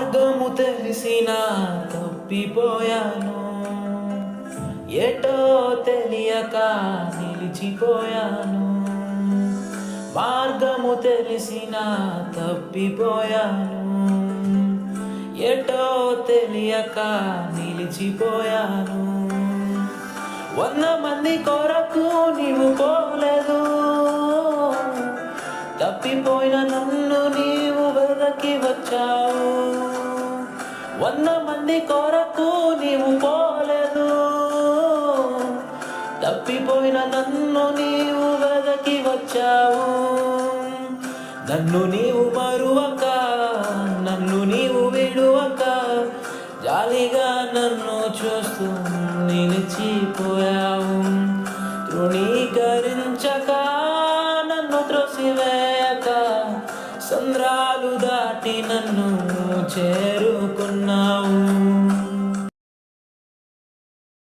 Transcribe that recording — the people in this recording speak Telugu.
మార్గము తెలిసిన తప్పిపోయాను, ఎటో తెలియక నిలిచిపోయాను. మార్గము తెలిసిన తప్పిపోయాను, ఎటో తెలియక నిలిచిపోయాను. 100 మంది కొరకు నీవు పోలేదు, తప్పిపోయిన నన్ను నీవు వెదకి వచ్చావు. 100 మంది కొరకు నీవు పోలేదు, తప్పిపోయిన నన్ను నీవు వెదకి వచ్చావు. నన్ను నీవు మరువక, నన్ను నీవు విడువక, జాలిగా నన్ను చూస్తూ నిలిచిపోయావు. తృణీకరించక, నన్ను త్రోసివేయక, సంద్రాలు దాటి నన్ను చేరు